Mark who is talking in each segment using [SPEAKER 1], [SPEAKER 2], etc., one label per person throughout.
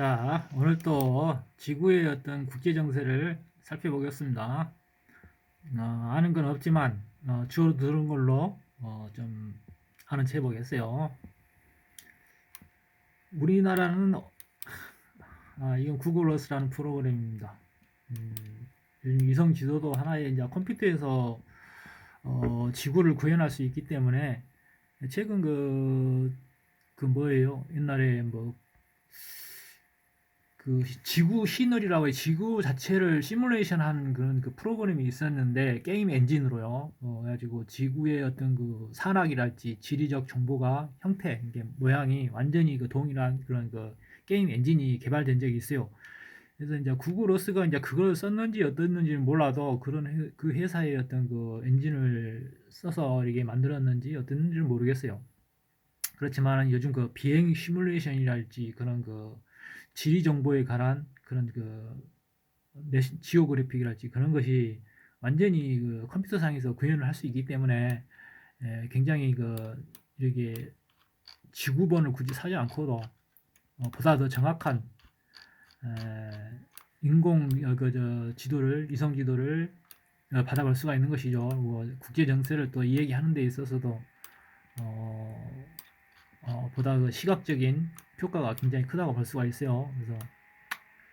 [SPEAKER 1] 자, 오늘 또 지구의 어떤 국제 정세를 살펴보겠습니다. 아는 건 없지만 주로 들은 걸로 좀 아는 체 해보겠어요. 우리나라는 이건 구글 어스라는 프로그램입니다. 요즘 위성 지도도 하나의 이제 컴퓨터에서 지구를 구현할 수 있기 때문에 최근 그 뭐예요? 옛날에 뭐 그 지구 시널이라고 해 지구 자체를 시뮬레이션한 그런 그 프로그램이 있었는데 게임 엔진으로요. 그래가지고 지구의 어떤 그 산악이랄지 지리적 정보가 형태, 이게 모양이 완전히 그 동일한 그런 그 게임 엔진이 개발된 적이 있어요. 그래서 이제 구글 어스가 이제 그걸 썼는지 어떻는지는 몰라도 그 회사의 어떤 그 엔진을 써서 이게 만들었는지 어땠는지는 모르겠어요. 그렇지만 요즘 그 비행 시뮬레이션이랄지 그런 그 지리 정보에 관한 그런 그 지오그래픽이랄지 그런 것이 완전히 그 컴퓨터상에서 구현을 할 수 있기 때문에 굉장히 그 이렇게 지구본을 굳이 사지 않고도 보다 더 정확한 인공 지도를 이성 지도를 받아볼 수가 있는 것이죠. 뭐 국제 정세를 또 이야기하는 데 있어서도 보다 그 시각적인 효과가 굉장히 크다고 볼 수가 있어요. 그래서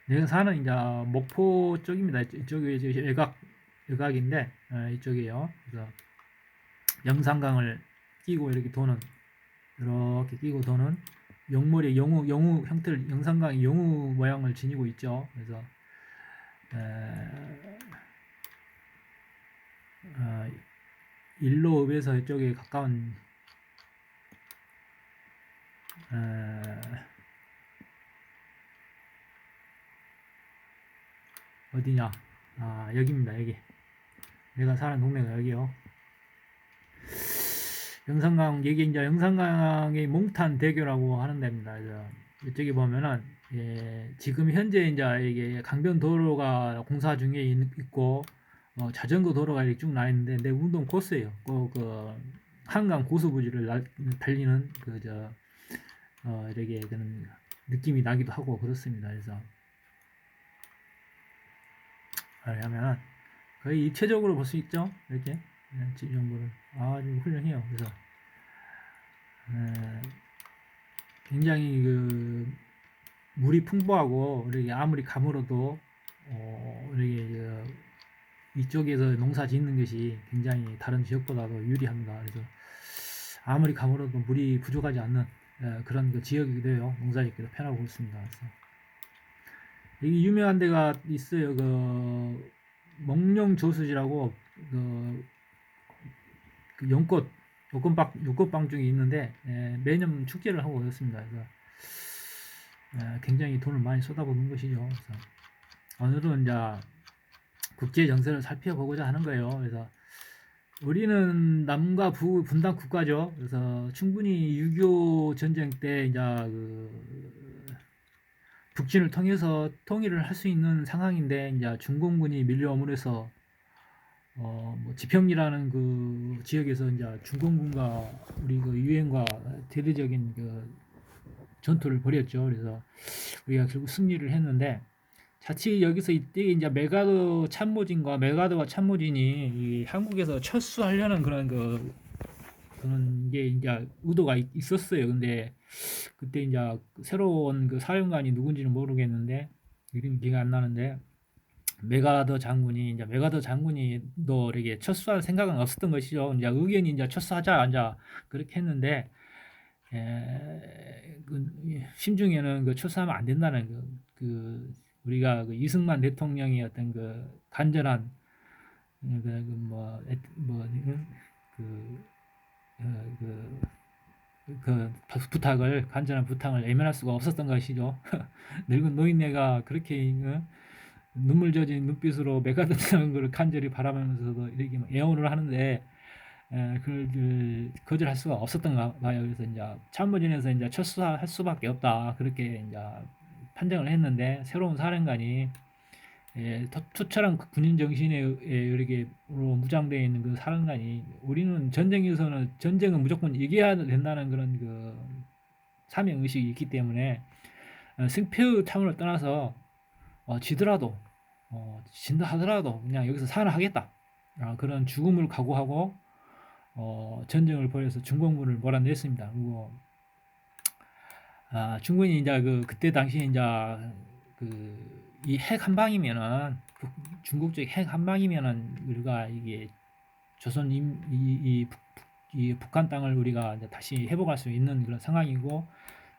[SPEAKER 1] 내가 사는 이제 목포 쪽입니다. 이쪽이 이제 외곽인데 이쪽이에요. 그래서 영산강을 끼고 이렇게 끼고 도는 용머리 영우 형태를 영산강이 영우 모양을 지니고 있죠. 그래서 일로읍에서 이쪽에 가까운 어디냐? 여기입니다. 여기. 내가 사는 동네가 여기요. 영산강, 여기 이제 영산강의 몽탄 대교라고 하는 데입니다. 이쪽에 보면은, 지금 현재 이제 이게 강변 도로가 공사 중에 있고, 자전거 도로가 이렇게 쭉 나 있는데, 내 운동 코스예요. 한강 고수부지를 달리는, 이렇게 되는 느낌이 나기도 하고 그렇습니다. 그래서, 하면 거의 입체적으로 볼 수 있죠. 이렇게 정보를 아주 훌륭해요. 그래서 굉장히 그 물이 풍부하고 이렇게 아무리 가물어도 이렇게 이쪽에서 농사 짓는 것이 굉장히 다른 지역보다도 유리합니다. 그래서 아무리 가물어도 물이 부족하지 않는 그런 그 지역이기도 해요. 농사 짓기도 편하고 그렇습니다. 그래서 여기 유명한 데가 있어요. 그 몽룡 저수지라고 그 연꽃방 중에 있는데 매년 축제를 하고 그렇습니다. 그래서 굉장히 돈을 많이 쏟아붓는 것이죠. 그래서 오늘은 이제 국제 정세를 살펴보고자 하는 거예요. 그래서 우리는 남과 부 분단 국가죠. 그래서 충분히 6.25 전쟁 때 이제 북진을 통해서 통일을 할 수 있는 상황인데 이제 중공군이 밀려오므로서 뭐 지평이라는 그 지역에서 이제 중공군과 우리 그 유엔과 대대적인 그 전투를 벌였죠. 그래서 우리가 결국 승리를 했는데 자칫 여기서 이때 이제 메가드와 참모진이 이 한국에서 철수하려는 그런 게 이제 의도가 있었어요. 근데 그때 이제 새로운 그 사령관이 누군지는 모르겠는데 이름이 기가 안 나는데 메가더 장군이 너 이렇게 철수할 생각은 없었던 것이죠. 이제 의견이 이제 철수하자 이제 그렇게 했는데 심중에는 그 철수하면 안 된다는 우리가 그 이승만 대통령의 어떤 그 간절한 간절한 부탁을 애면할 수가 없었던 것이죠. 늙은 노인네가 그렇게 눈물 젖은 눈빛으로 메가더라는 걸 간절히 바라보면서도 이렇게 애원을 하는데 그걸 거절할 수가 없었던가 봐요. 그래서 이제 참모진에서 이제 철수할 수밖에 없다 그렇게 이제 판정을 했는데 새로운 사령관이 투철한 군인 정신에 이렇게 무장되어 있는 그 사령관이 우리는 전쟁은 무조건 이겨야 된다는 그런 그 사명 의식이 있기 때문에 승패의 차원을 떠나서 지더라도 진다 하더라도 그냥 여기서 살아하겠다. 그런 죽음을 각오하고 전쟁을 벌여서 중공군을 몰아냈습니다. 그리고 중군이 이제 그때 당시에 이제 이 핵 한 방이면은 중국 쪽 핵 한 방이면은 우리가 이게 조선 이 북한 땅을 우리가 이제 다시 회복할 수 있는 그런 상황이고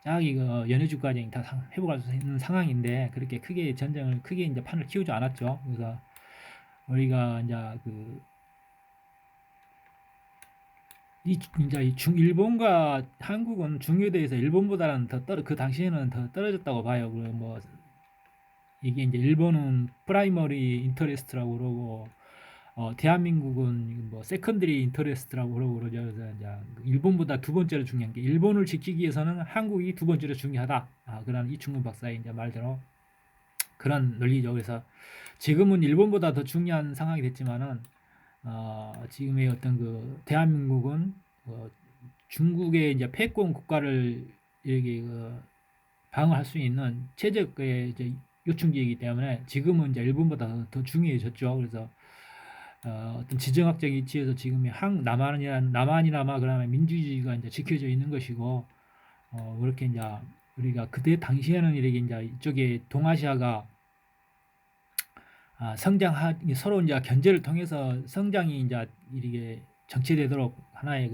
[SPEAKER 1] 저기 연해주까지 다 회복할 수 있는 상황인데 그렇게 크게 전쟁을 크게 이제 판을 키우지 않았죠. 그래서 우리가 이제 일본과 한국은 중요대에서 일본보다는 그 당시에는 더 떨어졌다고 봐요. 뭐 이게 이제 일본은 프라이머리 인터레스트라고 그러고 대한민국은 뭐 세컨드리 인터레스트라고 그러죠. 그래서 이제 일본보다 두 번째로 중요한 게 일본을 지키기 위해서는 한국이 두 번째로 중요하다. 그런 이충근 박사의 이제 말대로 그런 논리죠. 그래서 지금은 일본보다 더 중요한 상황이 됐지만은 지금의 어떤 대한민국은 중국의 이제 패권 국가를 이렇게 방어할 수 있는 최적의 이제 요충지이기 때문에 지금은 이제 일본보다 더 중요해졌죠. 그래서 어떤 지정학적 위치에서 지금의 남한이나마 그다음에 민주주의가 이제 지켜져 있는 것이고 그렇게 이제 우리가 그때 당시에는 이렇게 이제 이쪽에 동아시아가 서로 이제 견제를 통해서 성장이 이제 이렇게 정체되도록 하나의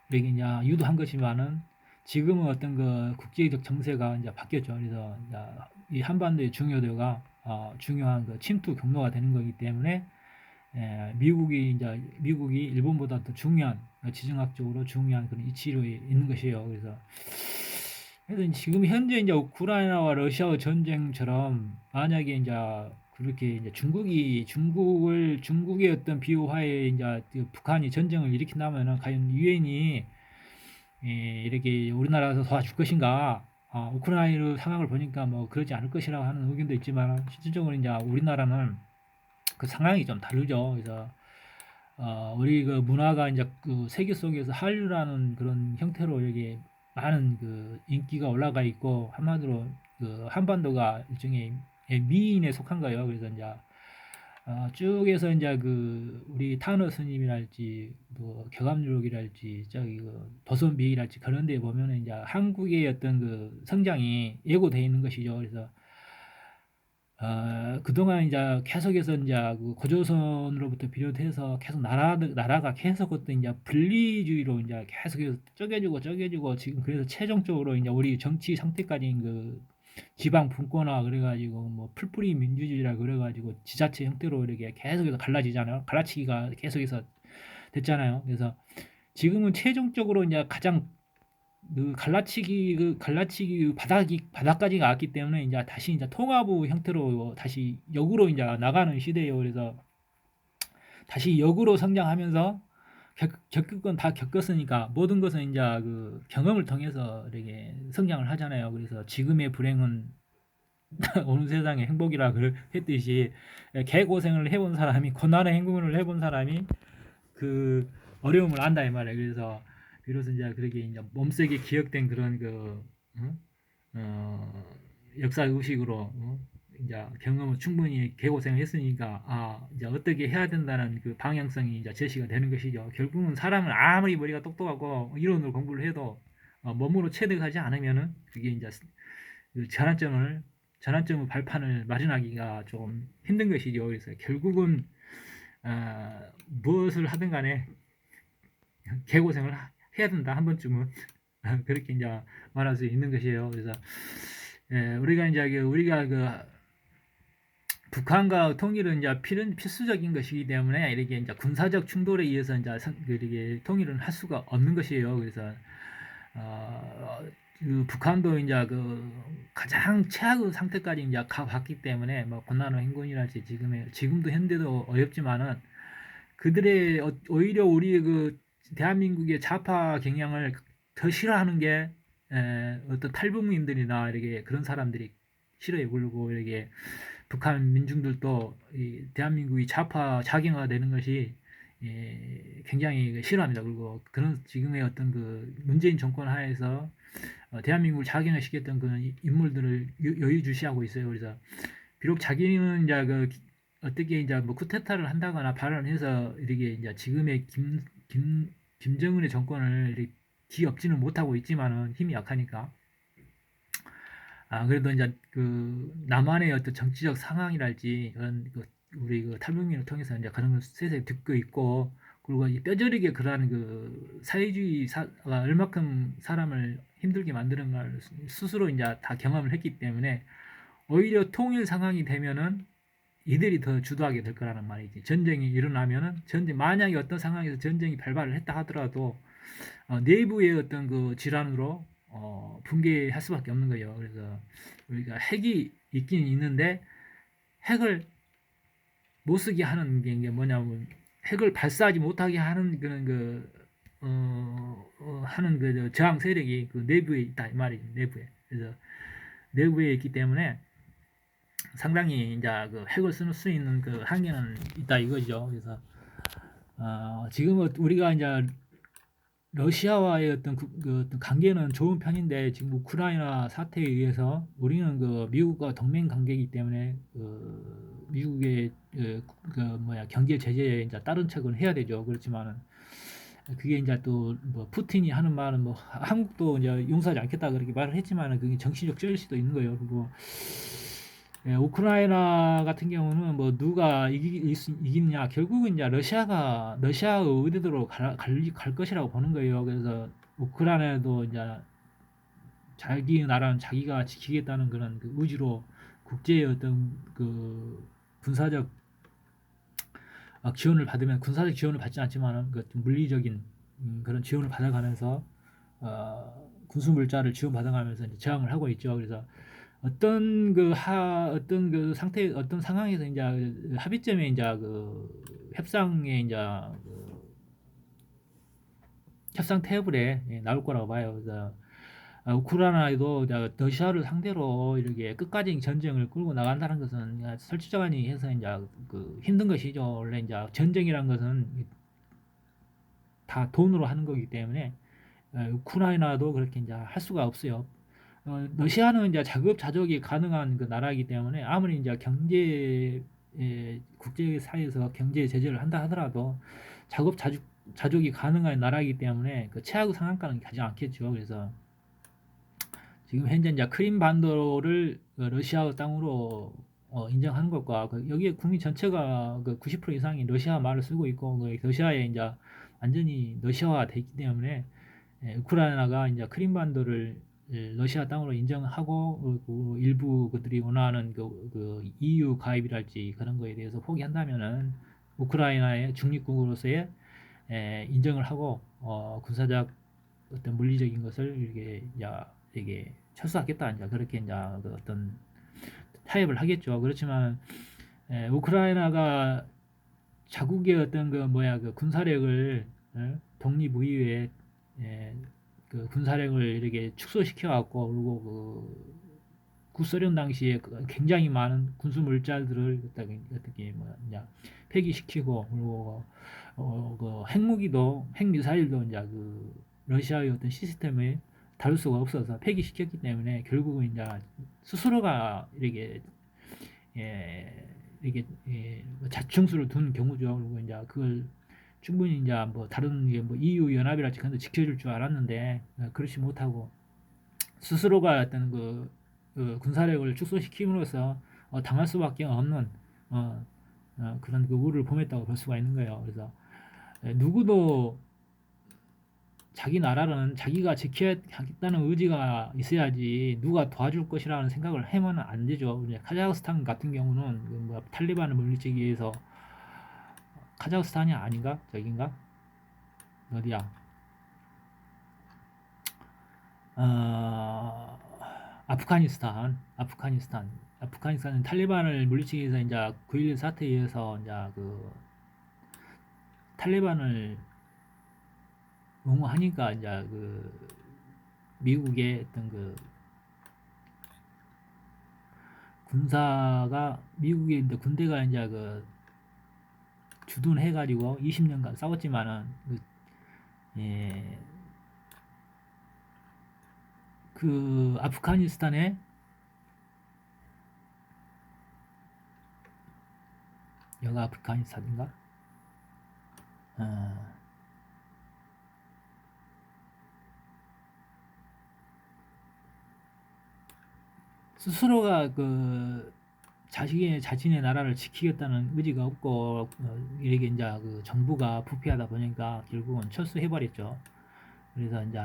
[SPEAKER 1] 이렇게 이제 유도한 것이면은 지금은 어떤 국제적 정세가 이제 바뀌었죠. 그래서 이제 이 한반도의 중요도가 중요한 침투 경로가 되는 거기 때문에 미국이 일본보다 더 중요한 지정학적으로 중요한 그런 이치로 있는 것이에요. 그래서 지금 현재 이제 우크라이나와 러시아의 전쟁처럼 만약에 이제 그렇게 이제 중국의 어떤 비호화에 이제 북한이 전쟁을 일으킨다면은 과연 유엔이 이렇게 우리나라에서 도와줄 것인가? 우크라이나 상황을 보니까 뭐 그러지 않을 것이라고 하는 의견도 있지만 실질적으로 이제 우리나라는 그 상황이 좀 다르죠. 그래서 우리 문화가 이제 세계 속에서 한류라는 그런 형태로 여기 많은 인기가 올라가 있고 한마디로 한반도가 일종의 미인에 속한 거예요. 그래서 이제 쭉에서 이제 우리 타너 스님이랄지 뭐 경암유록이랄지 저기 도선비랄지 그런 데 보면은 이제 한국의 어떤 성장이 예고되어 있는 것이죠. 그래서 그동안 이제 계속해서 이제 고조선으로부터 비롯해서 계속 나라가 계속 어떤 이제 분리주의로 이제 계속해서 쪼개지고 지금 그래서 최종적으로 이제 우리 정치 상태까지 지방 분권화 그래가지고 뭐 풀뿌리 민주주의라 그래가지고 지자체 형태로 이렇게 계속해서 갈라지잖아요. 갈라치기가 계속해서 됐잖아요. 그래서 지금은 최종적으로 이제 가장 갈라치기 바닥까지 갔기 때문에 이제 다시 이제 통합부 형태로 다시 역으로 이제 나가는 시대예요. 그래서 다시 역으로 성장하면서 겪을 건 다 겪었으니까 모든 것은 이제 경험을 통해서 이렇게 성장을 하잖아요. 그래서 지금의 불행은 어느 세상의 행복이라 했듯이 개고생을 해본 사람이 고난의 행군을 해본 사람이 그 어려움을 안다 이 말이에요. 그래서 비로소 이제 그렇게 이제 몸세게 기억된 그런 역사 의식으로 이제 경험을 충분히 개고생을 했으니까 이제 어떻게 해야 된다는 방향성이 이제 제시가 되는 것이죠. 결국은 사람은 아무리 머리가 똑똑하고 이론으로 공부를 해도 몸으로 체득하지 않으면은 그게 이제 전환점의 발판을 마련하기가 좀 힘든 것이죠. 그래서 결국은 무엇을 하든 간에 개고생을 해야 된다 한 번쯤은 그렇게 이제 말할 수 있는 것이에요. 그래서 우리가 북한과 통일은 이제 필수적인 것이기 때문에 이렇게 이제 군사적 충돌에 의해서 이제 이렇게 통일은 할 수가 없는 것이에요. 그래서 북한도 이제 가장 최악의 상태까지 이제 가봤기 때문에 뭐 고난의 행군이랄지 지금도 현대도 어렵지만은 그들의 오히려 우리 대한민국의 좌파 경향을 더 싫어하는 게 어떤 탈북민들이나 이렇게 그런 사람들이 싫어해 부르고 이렇게 북한 민중들도 대한민국이 좌파 작용화되는 것이 굉장히 싫어합니다. 그리고 그런 지금의 어떤 문재인 정권 하에서 대한민국을 자기화시켰던 그런 인물들을 여의주시하고 있어요. 그래서 비록 자기는 이제 어떻게 이제 뭐 쿠데타를 한다거나 발언해서 이렇게 이제 지금의 김정은의 정권을 이렇게 뒤엎지는 못하고 있지만은 힘이 약하니까. 그래도 이제 그 남한의 어떤 정치적 상황이랄지 그런 우리 탈북민을 통해서 이제 그런 걸 세세 듣고 있고, 그리고 이 뼈저리게 그러한 사회주의가 얼마큼 사람을 힘들게 만드는 걸 스스로 이제 다 경험을 했기 때문에, 오히려 통일 상황이 되면은 이들이 더 주도하게 될 거라는 말이지. 전쟁이 일어나면은 만약에 어떤 상황에서 전쟁이 발발을 했다 하더라도 내부의 어떤 질환으로 붕괴할 수밖에 없는 거예요. 그래서 우리가 핵이 있긴 있는데 핵을 못 쓰게 하는 게 뭐냐면, 핵을 발사하지 못하게 하는 그런 하는 저항 세력이 내부에 있다 이 말이죠. 내부에. 그래서 내부에 있기 때문에 상당히 이제 핵을 쓸 수 있는 한계는 있다 이거죠. 그래서 지금은 우리가 이제 러시아와의 어떤 관계는 좋은 편인데, 지금 우크라이나 사태에 의해서 우리는 미국과 동맹 관계이기 때문에 미국의 경제 제재에 이제 다른 척은 해야 되죠. 그렇지만은 그게 이제 또 뭐 푸틴이 하는 말은 뭐 한국도 이제 용서하지 않겠다 그렇게 말을 했지만은 그게 정치적 쩔일 수도 있는 거예요. 그리고 우크라이나 같은 경우는 뭐 누가 이기느냐, 결국은 이제 러시아의 의도대로 갈 것이라고 보는 거예요. 그래서 우크라이나도 이제 자기 나라는 자기가 지키겠다는 그런 의지로 국제의 어떤 군사적 지원을 받으면, 군사적 지원을 받지 않지만 좀 물리적인 그런 지원을 받아가면서 군수 물자를 지원받아가면서 이제 저항을 하고 있죠. 그래서 어떤 상태, 어떤 상황에서 이제 합의점에 이제 협상에 이제 협상 테이블에 나올 거라고 봐요. 그래서 우크라이나도 러시아를 상대로 이렇게 끝까지 전쟁을 끌고 나간다는 것은 설치적하니 해서 이제 힘든 것이죠. 원래 이제 전쟁이란 것은 다 돈으로 하는 거기 때문에 우크라이나도 그렇게 이제 할 수가 없어요. 러시아는 이제 자급자족이 가능한 나라이기 때문에 아무리 이제 국제사회에서 경제 제재를 한다 하더라도 자급자족이 가능한 나라이기 때문에 최악의 상한가는 가지 않겠죠. 그래서 지금 현재 이제 크림 반도를 러시아의 땅으로 인정하는 것과, 여기에 국민 전체가 90% 이상이 러시아 말을 쓰고 있고, 러시아에 이제 완전히 러시아화 돼 있기 때문에 우크라이나가 이제 크림 반도를 러시아 땅으로 인정하고, 일부 그들이 원하는 EU 가입이랄지 그런 거에 대해서 포기한다면은 우크라이나의 중립국으로서의 인정을 하고 군사적 어떤 물리적인 것을 이게 철수하겠다, 이제 그렇게 이제 어떤 타협을 하겠죠. 그렇지만 우크라이나가 자국의 어떤 군사력을 독립 이후에 군사력을 이렇게 축소시켜 갖고, 그리고 구소련 당시에 굉장히 많은 군수 물자들을 어떻게 폐기시키고, 그리고 핵미사일도 이제 러시아의 어떤 시스템에 다룰 수가 없어서 폐기시켰기 때문에 결국은 이제 스스로가 자충수를 둔 경우죠. 그리고 이제 그걸 충분히 이제 다른 EU 연합이랄지 그런 데 지켜줄 줄 알았는데 그렇지 못하고 스스로가 어떤 군사력을 축소시킴으로써 당할 수밖에 없는 그런 우를 범했다고 볼 수가 있는 거예요. 그래서 누구도 자기 나라는 자기가 지켜야겠다는 의지가 있어야지 누가 도와줄 것이라는 생각을 하면 안 되죠. 카자흐스탄 같은 경우는 탈리반을 물리치기 위해서, 카자흐스탄이 아닌가? 저긴가? 어디야? 아프가니스탄은 탈리반을 물리치기 위해서 이제 9.11 사태에 의해서 이제 탈리반을 옹호하니까 이제 미국의 어떤 미국의 이제 군대가 이제 주둔해가지고 20년간 싸웠지만은 그 아프가니스탄에 여가 아프가니스탄인가? 어, 스스로가 그 자신의 나라를 지키겠다는 의지가 없고 이게 이제 그 정부가 부패하다 보니까 결국은 철수해버렸죠. 그래서 이제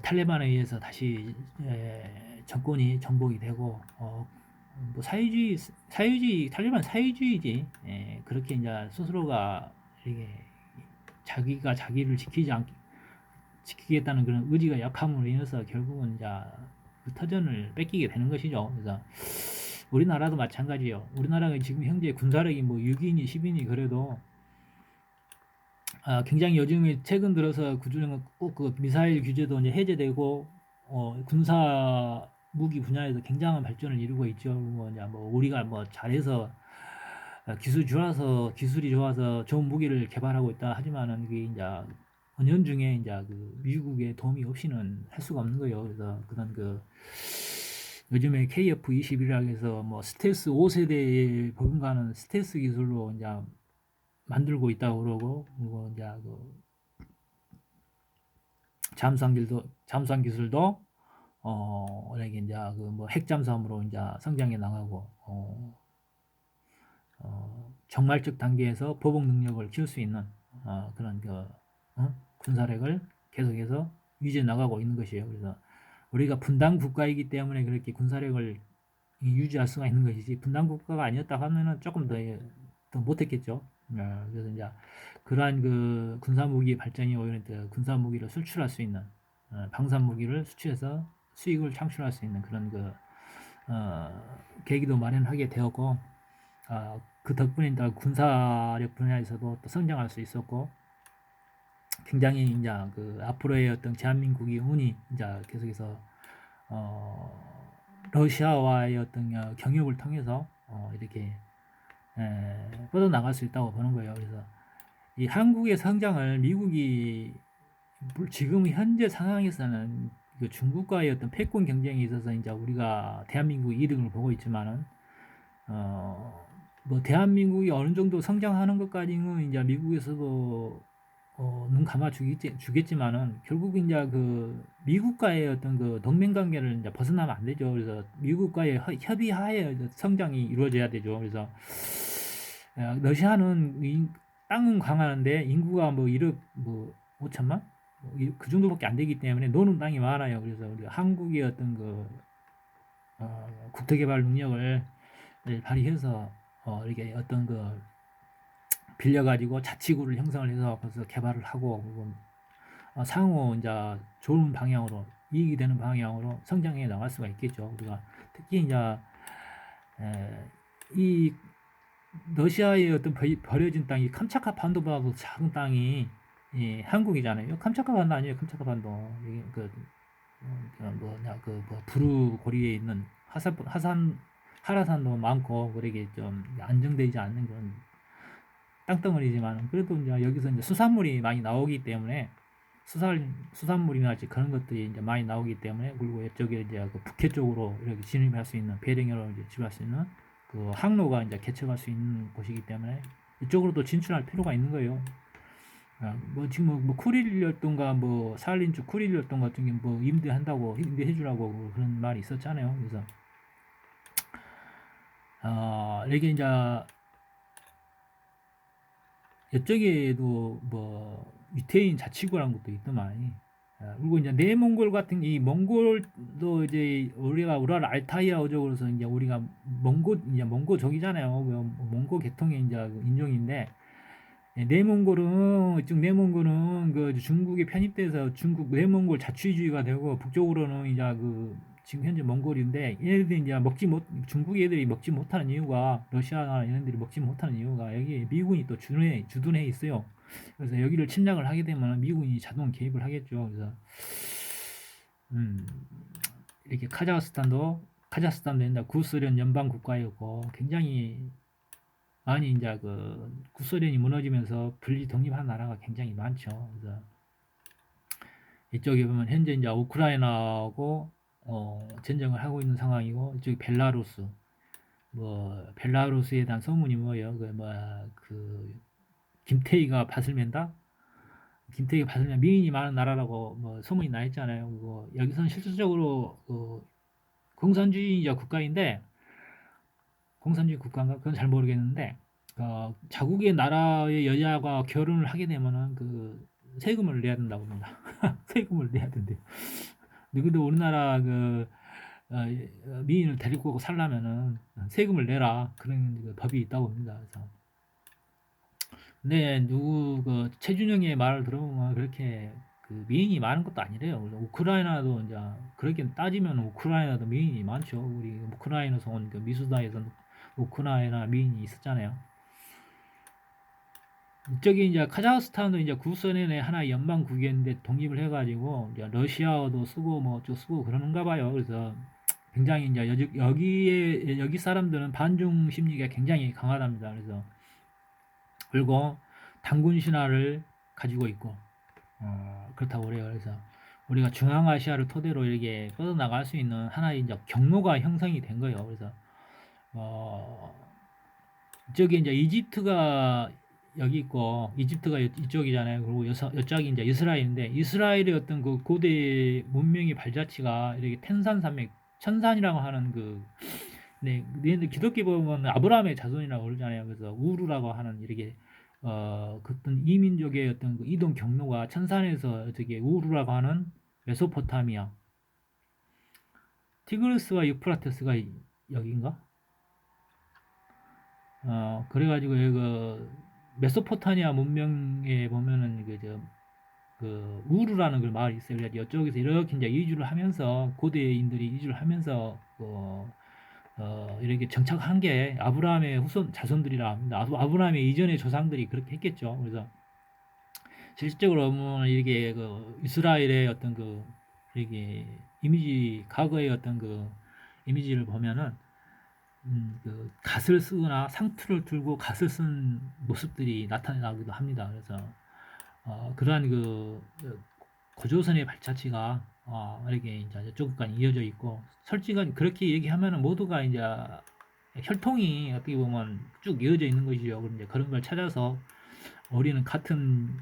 [SPEAKER 1] 탈레반에 의해서 다시 정권이 정복이 되고 뭐 사회주의 탈레반 사회주의지. 그렇게 이제 스스로가 이게 자기가 자기를 지키겠다는 그런 의지가 약함으로 인해서 결국은 이제 그 터전을 뺏기게 되는 것이죠. 그래서 우리나라도 마찬가지예요. 우리나라가 지금 현재 군사력이 뭐 6인이 10인이 그래도 굉장히 요즘에 최근 들어서 그중 꼭 그 미사일 규제도 이제 해제되고 군사 무기 분야에서 굉장한 발전을 이루고 있죠. 뭐 이제 뭐 우리가 뭐 잘해서 기술이 좋아서 좋은 무기를 개발하고 있다 하지만은 그게 이제 은연중에 이제 그 미국의 도움이 없이는 할 수가 없는 거예요. 그래서 그런 그 요즘에 KF-21이라고 해서 뭐 스텔스 5세대에 버금가는 스텔스 기술로 이제 만들고 있다고 그러고 그리고 이제 그 잠수함 기술도 이게 이제 그 뭐 핵잠수함으로 이제 성장해 나가고 정말적 단계에서 보복 능력을 키울 수 있는 그런 그 군사력을 계속해서 유지해 나가고 있는 것이에요. 그래서 우리가 분단 국가이기 때문에 그렇게 군사력을 유지할 수가 있는 것이지 분단 국가가 아니었다 하면은 조금 더 못했겠죠. 그래서 이제 그러한 그 군사 무기 발전이 오히려 군사 무기를 수출할 수 있는 방산 무기를 수출해서 수익을 창출할 수 있는 그런 그 계기도 마련하게 되었고 그 덕분에 이제 군사력 분야에서도 또 성장할 수 있었고 굉장히 이제 그 앞으로의 어떤 대한민국의 운이 이제 계속해서 러시아와의 어떤 경협을 통해서 이렇게 뻗어나갈 수 있다고 보는 거예요. 그래서 이 한국의 성장을 미국이 지금 현재 상황에서는 그 중국과의 어떤 패권 경쟁에 있어서 이제 우리가 대한민국 이득을 보고 있지만은 뭐 대한민국이 어느 정도 성장하는 것까지는 이제 미국에서도 눈 감아 주겠지만은 결국 이제 그 미국과의 어떤 그 동맹 관계를 이제 벗어나면 안 되죠. 그래서 미국과의 협의하에 성장이 이루어져야 되죠. 그래서 러시아는 땅은 강하는데 인구가 뭐 1억 뭐 5천만 그 정도밖에 안 되기 때문에 노는 땅이 많아요. 그래서 우리 한국의 어떤 그 국토개발 능력을 발휘해서 이렇게 어떤 그 빌려가지고 자치구를 형성을 해서 벌써 개발을 하고 상호 이제 좋은 방향으로 이익이 되는 방향으로 성장해 나갈 수가 있겠죠. 우리가 특히 이제 이 러시아의 어떤 버려진 땅이 캄차카 반도보다도 작은 땅이 한국이잖아요. 캄차카 반도 아니에요. 캄차카 반도 이게 뭐 부르 고리에 있는 하라산도 많고 그러게 좀 안정되지 않는 그런 땅덩어리지만 그래도 이제 여기서 이제 수산물이 많이 나오기 때문에 수산물이나 그런 것들이 이제 많이 나오기 때문에 그리고 이쪽에 이제 그 북해 쪽으로 이렇게 진입할 수 있는 배령으로 이제 진입할 수 있는 그 항로가 이제 개척할 수 있는 곳이기 때문에 이쪽으로도 진출할 필요가 있는 거예요. 뭐 지금 뭐 쿠릴이었던가 뭐 살린주 쿠릴이었던 같은 게 뭐 임대해주라고 그런 말이 있었잖아요. 그래서 이게 이제 이쪽에도 뭐 유태인 자치구라는 것도 있더만. 그리고 이제 내몽골 같은 이 몽골도 이제 우리가 우랄 알타이아 어족으로서 이제 우리가 이제 몽고족이잖아요. 몽고 계통의 이제 인종인데 내몽골은 그 중국에 편입돼서 중국 내몽골 자치주의가 되고 북쪽으로는 이제 그 지금 현재 몽골인데 얘네들이 이제 중국 애들이 먹지 못하는 이유가 러시아나 얘네들이 먹지 못하는 이유가 여기 미군이 또 주둔해 있어요. 그래서 여기를 침략을 하게 되면 미군이 자동 개입을 하겠죠. 그래서 이렇게 카자흐스탄도 옛날 구소련 연방 국가였고 굉장히 많이 이제 그 구소련이 무너지면서 분리 독립한 나라가 굉장히 많죠. 그래서 이쪽에 보면 현재 이제 우크라이나하고 전쟁을 하고 있는 상황이고, 이쪽이 벨라루스. 뭐 벨라루스에 대한 소문이 뭐예요? 그 김태희가 밭을 맨다? 김태희가 밭을 맨 미인이 많은 나라라고 뭐 소문이 나 있잖아요. 그거 여기서는 실질적으로 공산주의자 국가인데, 공산주의 국가인가? 그건 잘 모르겠는데, 자국의 나라의 여자가 결혼을 하게 되면은 그 세금을 내야 된다고 합니다. 세금을 내야 된대요. 누구도 우리나라 미인을 데리고 살려면은 세금을 내라, 그런 그 법이 있다고 합니다. 그래서 근데 누구 최준영의 말을 들어보면 그렇게 그 미인이 많은 것도 아니래요. 그래서 우크라이나도 이제 그렇게 따지면 우크라이나도 미인이 많죠. 우리 우크라이나에서 온 그 미수다에서 우크라이나 미인이 있었잖아요. 이쪽에 이제 카자흐스탄도 이제 구소련의 하나 연방국이었는데 독립을 해가지고 이제 러시아어도 쓰고 뭐 어쩌고 쓰고 그러는가 봐요. 그래서 굉장히 이제 여기 사람들은 반중 심리가 굉장히 강하답니다. 그래서 그리고 단군 신화를 가지고 있고 그렇다고 그래요. 그래서 우리가 중앙아시아를 토대로 이렇게 뻗어나갈 수 있는 하나의 이제 경로가 형성이 된 거예요. 그래서 어, 이쪽에 이제 이집트가 여기 있고, 이집트가 이쪽이잖아요. 그리고 여쪽이 이제 이스라엘인데, 이스라엘의 어떤 그 고대 문명의 발자취가 이렇게 텐산산맥, 천산이라고 하는 네, 기독교 보면 아브라함의 자손이라고 그러잖아요. 그래서 우르라고 하는 이렇게 그 어떤 이민족의 어떤 그 이동 경로가 천산에서 저기 우르라고 하는 메소포타미아, 티그리스와 유프라테스가 여기인가? 그래가지고 그 메소포타미아 문명에 보면은 우르라는 그 마을이 있어요. 그래서 이쪽에서 이렇게 이제 이주를 하면서 고대인들이 이주를 하면서 이렇게 정착한 게 아브라함의 후손 자손들이라 합니다. 아브라함의 이전의 조상들이 그렇게 했겠죠. 그래서 실질적으로 보면 이게 이스라엘의 어떤 이게 이미지, 과거의 어떤 이미지를 보면은 갓을 쓰거나 상투를 들고 갓을 쓴 모습들이 나타나기도 합니다. 그래서 그러한 고조선의 발자취가 이렇게 이제 이쪽까지 이어져 있고, 솔직히 그렇게 얘기하면은 모두가 이제 혈통이 어떻게 보면 쭉 이어져 있는 것이죠. 그런데 그런 걸 찾아서 우리는 같은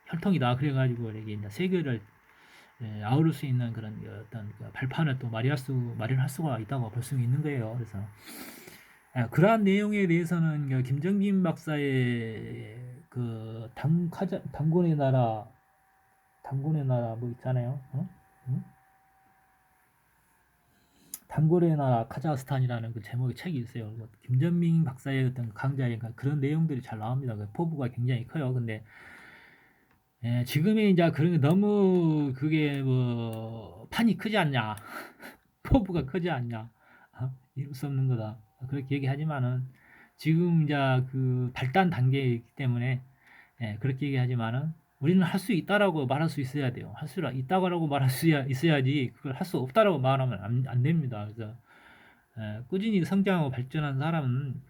[SPEAKER 1] 혈통이다, 그래가지고 이렇게 이제 세계를 아우를 수 있는 그런 어떤 발판을 또 마련할 수가 있다고 볼 수 있는 거예요. 그래서 그러한 내용에 대해서는 김정민 박사의 단군의 나라 뭐 있잖아요. 응? 단군의 나라 카자흐스탄이라는 그 제목의 책이 있어요. 김정민 박사의 어떤 강좌에 그런 내용들이 잘 나옵니다. 포부가 굉장히 커요. 근데 지금이 이제 그런 게 너무 그게 뭐 판이 크지 않냐, 포부가 크지 않냐, 이룰 수 없는 거다, 그렇게 얘기하지만은 지금 이제 그 발단 단계에 있기 때문에 그렇게 얘기하지만은 우리는 할 수 있다라고 말할 수 있어야 돼요. 할 수 있다고 말할 수 있어야지, 그걸 할 수 없다라고 말하면 안 됩니다. 그래서 꾸준히 성장하고 발전한 사람은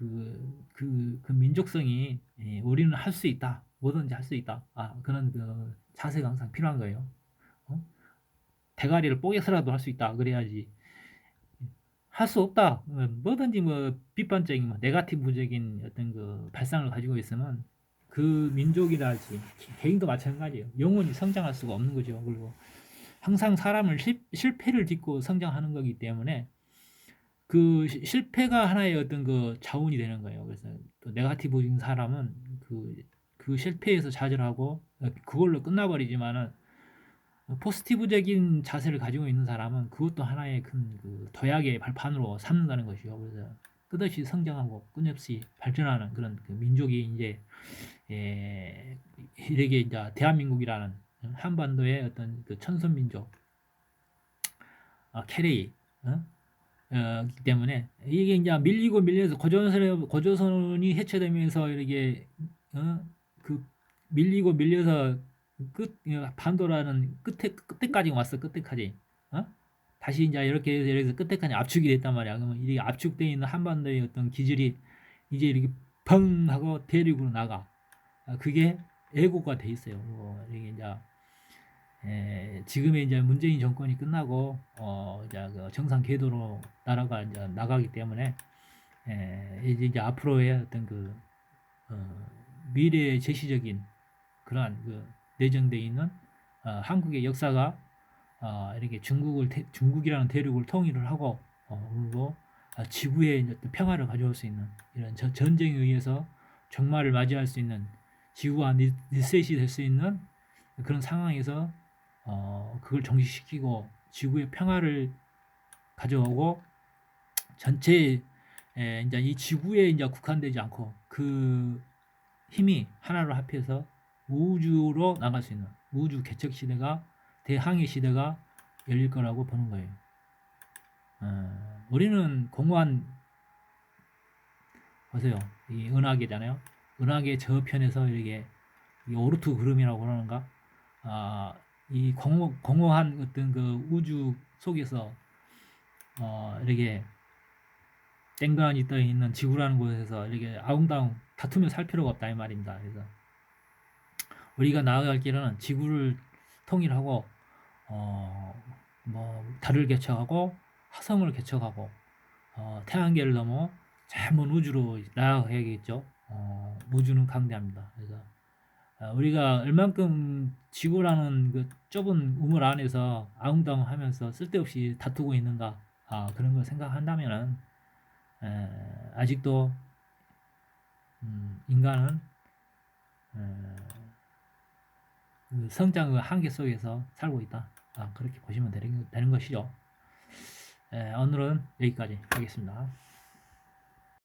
[SPEAKER 1] 그 민족성이, 우리는 할 수 있다, 뭐든지 할 수 있다, 그런 자세가 항상 필요한 거예요. 대가리를 뽀개서라도 할 수 있다, 그래야지. 할 수 없다, 뭐든지 뭐 비판적인 네가티브적인 어떤 발상을 가지고 있으면 그 민족이랄지 개인도 마찬가지예요. 영원히 성장할 수가 없는 거죠. 그리고 항상 사람을 실패를 딛고 성장하는 거기 때문에 그 실패가 하나의 어떤 자원이 되는 거예요. 그래서 또 네가티브적인 사람은 그 실패에서 좌절하고 그걸로 끝나버리지만은, 포지티브적인 자세를 가지고 있는 사람은 그것도 하나의 큰 도약의 발판으로 삼는다는 것이요. 그래서 끝없이 성장하고 끊임없이 발전하는 그런 민족이 이제 이렇게 이제 대한민국이라는 한반도의 어떤 천선민족, 캐레이, 기 때문에 이게 이제 밀리고 밀려서 고조선이 해체되면서 이렇게 밀리고 밀려서 반도라는 끝에까지 왔어. 끝에까지. 다시 이제 이렇게 끝에까지 압축이 됐단 말이야. 그러면 이 압축되어 있는 한반도의 어떤 기질이 이제 이렇게 펑 하고 대륙으로 나가. 그게 애고가 돼 있어요. 이게 이제 지금의 이제 문재인 정권이 끝나고 이제 그 정상 궤도로 나라가 이제 나가기 때문에 이제 앞으로의 어떤 그 미래의 제시적인 그러한 그 내정돼 있는 한국의 역사가 이렇게 중국이라는 대륙을 통일을 하고 그리고 지구에 이제 평화를 가져올 수 있는 이런 전쟁에 의해서 종말을 맞이할 수 있는 지구가 리셋이 될 수 있는 그런 상황에서 그걸 종식시키고 지구의 평화를 가져오고 전체 이제 이 지구에 이제 국한되지 않고 그 힘이 하나로 합해서 우주로 나갈 수 있는 우주 개척 시대가 대항해 시대가 열릴 거라고 보는 거예요. 우리는 공허한 보세요. 이 은하계잖아요. 은하계 저편에서 이렇게 오르트 그름이라고 그러는가? 이 공허한 어떤 그 우주 속에서 이렇게 땡그란이 떠 있는 지구라는 곳에서 이렇게 아웅다웅 다투며 살 필요가 없다 이 말입니다. 그래서 우리가 나아갈 길은 지구를 통일하고 뭐 달을 개척하고 화성을 개척하고 태양계를 넘어 저 먼 우주로 나아가야겠죠. 우주는 강대합니다. 그래서 우리가 얼만큼 지구라는 그 좁은 우물 안에서 아웅다웅하면서 쓸데없이 다투고 있는가 그런 걸 생각한다면은 아직도 인간은 그 성장의 한계 속에서 살고 있다. 그렇게 보시면 되는 것이죠. 오늘은 여기까지 하겠습니다.